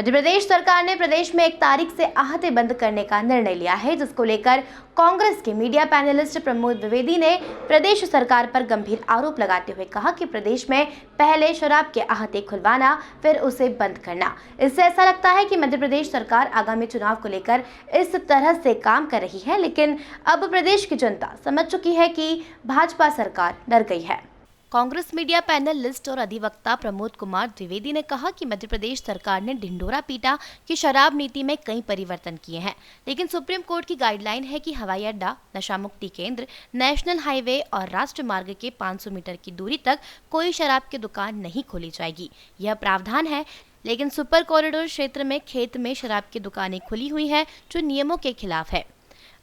मध्य प्रदेश सरकार ने प्रदेश में 1 तारीख से आहते बंद करने का निर्णय लिया है, जिसको लेकर कांग्रेस के मीडिया पैनलिस्ट प्रमोद द्विवेदी ने प्रदेश सरकार पर गंभीर आरोप लगाते हुए कहा कि प्रदेश में पहले शराब के आहते खुलवाना, फिर उसे बंद करना। इससे ऐसा लगता है कि मध्य प्रदेश सरकार आगामी चुनाव को लेकर इस तरह से काम कर रही है, लेकिन अब प्रदेश की जनता समझ चुकी है कि भाजपा सरकार डर गई है। कांग्रेस मीडिया पैनलिस्ट और अधिवक्ता प्रमोद कुमार द्विवेदी ने कहा कि मध्य प्रदेश सरकार ने ढिंढोरा पीटा कि शराब नीति में कई परिवर्तन किए हैं, लेकिन सुप्रीम कोर्ट की गाइडलाइन है कि हवाई अड्डा, नशा मुक्ति केंद्र, नेशनल हाईवे और राष्ट्रीय मार्ग के 500 मीटर की दूरी तक कोई शराब की दुकान नहीं खोली जाएगी। यह प्रावधान है, लेकिन सुपर कॉरिडोर क्षेत्र में खेत में शराब की दुकानें खुली हुई हैं, जो नियमों के खिलाफ है।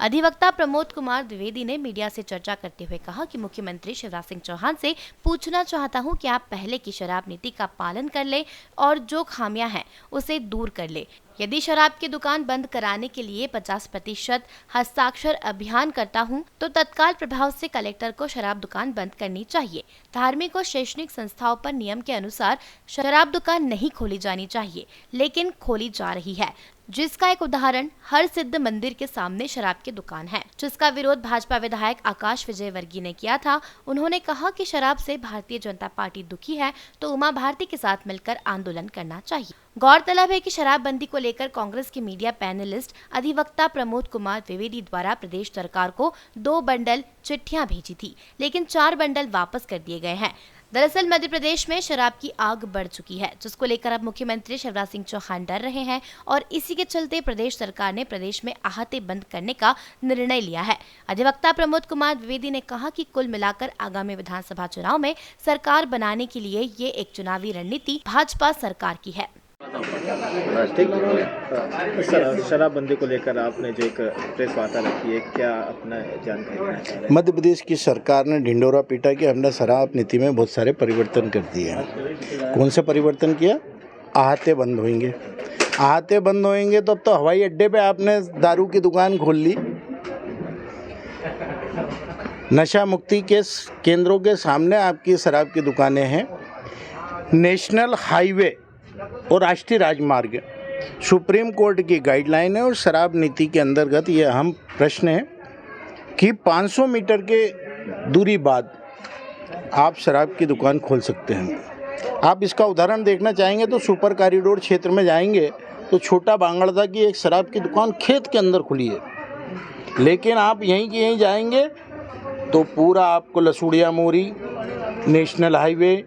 अधिवक्ता प्रमोद कुमार द्विवेदी ने मीडिया से चर्चा करते हुए कहा कि मुख्यमंत्री शिवराज सिंह चौहान से पूछना चाहता हूं कि आप पहले की शराब नीति का पालन कर ले और जो खामियां हैं उसे दूर कर ले। यदि शराब की दुकान बंद कराने के लिए 50% हस्ताक्षर अभियान करता हूं, तो तत्काल प्रभाव से कलेक्टर को शराब दुकान बंद करनी चाहिए। धार्मिक और शैक्षणिक संस्थाओं पर नियम के अनुसार शराब दुकान नहीं खोली जानी चाहिए, लेकिन खोली जा रही है, जिसका एक उदाहरण हर सिद्ध मंदिर के सामने शराब की दुकान है, जिसका विरोध भाजपा विधायक आकाश विजयवर्गीय ने किया था। उन्होंने कहा कि शराब से भारतीय जनता पार्टी दुखी है, तो उमा भारती के साथ मिलकर आंदोलन करना चाहिए। गौरतलब है कि शराबबंदी को लेकर कांग्रेस के मीडिया पैनलिस्ट अधिवक्ता प्रमोद कुमार द्विवेदी द्वारा प्रदेश सरकार को 2 बंडल चिट्ठियां भेजी थी, लेकिन 4 बंडल वापस कर दिए गए हैं। दरअसल मध्य प्रदेश में शराब की आग बढ़ चुकी है, जिसको लेकर अब मुख्यमंत्री शिवराज सिंह चौहान डर रहे हैं और इसी के चलते प्रदेश सरकार ने प्रदेश में आहते बंद करने का निर्णय लिया है। अधिवक्ता प्रमोद कुमार द्विवेदी ने कहा कि कुल मिलाकर आगामी विधानसभा चुनाव में सरकार बनाने के लिए ये एक चुनावी रणनीति भाजपा सरकार की है। सर, शराबबंदी को लेकर आपने जो एक प्रेस वार्ता रखी है, क्या अपना जानकारी देना चाह रहे हैं? मध्य प्रदेश की सरकार ने ढिंढोरा पीटा कि हमने शराब नीति में बहुत सारे परिवर्तन कर दिए हैं। कौन से परिवर्तन किया? आहते बंद होंगे। आहते बंद होंगे तो अब तो हवाई अड्डे पे आपने दारू की दुकान खोल ली। नशा मुक्ति के केंद्रों के सामने आपकी शराब की दुकानें हैं। नेशनल हाईवे और राष्ट्रीय राजमार्ग सुप्रीम कोर्ट की गाइडलाइन है और शराब नीति के अंतर्गत ये अहम प्रश्न है कि 500 मीटर के दूरी बाद आप शराब की दुकान खोल सकते हैं। आप इसका उदाहरण देखना चाहेंगे तो सुपर कॉरिडोर क्षेत्र में जाएंगे तो छोटा बांगड़दा की एक शराब की दुकान खेत के अंदर खुली है, लेकिन आप यहीं की यहीं जाएंगे तो पूरा आपको Lasudia Mori, national highway,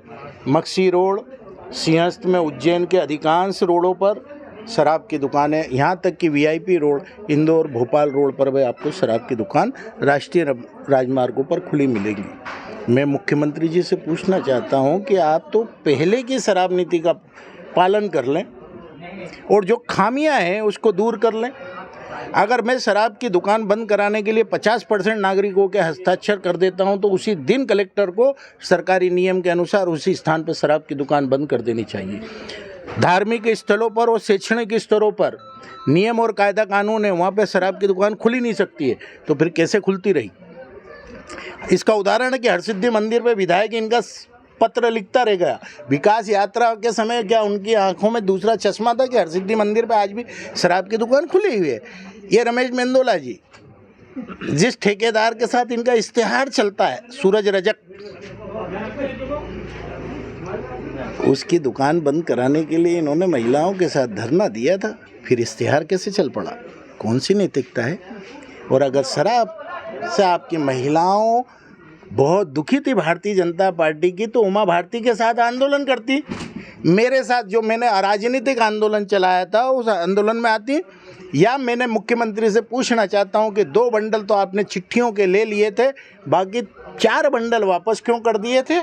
Maksi road, Simhastha में उज्जैन के अधिकांश रोडों पर शराब की दुकानें, यहाँ तक कि VIP road, Indore Bhopal road पर भी आपको शराब की दुकान राष्ट्रीय राजमार्गों पर खुली मिलेगी। मैं मुख्यमंत्री जी से पूछना चाहता हूँ कि आप तो पहले की शराब नीति का पालन कर लें और जो खामियां हैं उसको दूर कर लें। अगर मैं शराब की दुकान बंद कराने के लिए 50% नागरिकों के हस्ताक्षर कर देता हूं, तो उसी दिन कलेक्टर को सरकारी नियम के अनुसार उसी स्थान पर शराब की दुकान बंद कर देनी चाहिए। धार्मिक स्थलों पर और शैक्षणिक स्तरों पर नियम और कायदा कानून है, वहाँ पे शराब की दुकान खुल ही नहीं सकती है, तो फिर कैसे खुलती रही? इसका उदाहरण है कि हरसिद्धि मंदिर पे विधायक इनका पत्र लिखता रह गया। विकास यात्रा के समय क्या उनकी आंखों में दूसरा चश्मा था कि हरसिद्धि मंदिर पे आज भी शराब की दुकान खुली हुई है? ये रमेश मेंदोला जी, जिस ठेकेदार के साथ इनका इश्तेहार चलता है, सूरज रजक, उसकी दुकान बंद कराने के लिए इन्होंने महिलाओं के साथ धरना दिया था, फिर इश्तेहार कैसे चल पड़ा? कौन सी नैतिकता है? और अगर शराब से आपकी महिलाओं बहुत दुखी थी भारतीय जनता पार्टी की, तो उमा भारती के साथ आंदोलन करती, मेरे साथ जो मैंने अराजनीतिक आंदोलन चलाया था उस आंदोलन में आती। या मैंने मुख्यमंत्री से पूछना चाहता हूं कि 2 बंडल तो आपने चिट्ठियों के ले लिए थे, बाकी 4 बंडल वापस क्यों कर दिए थे?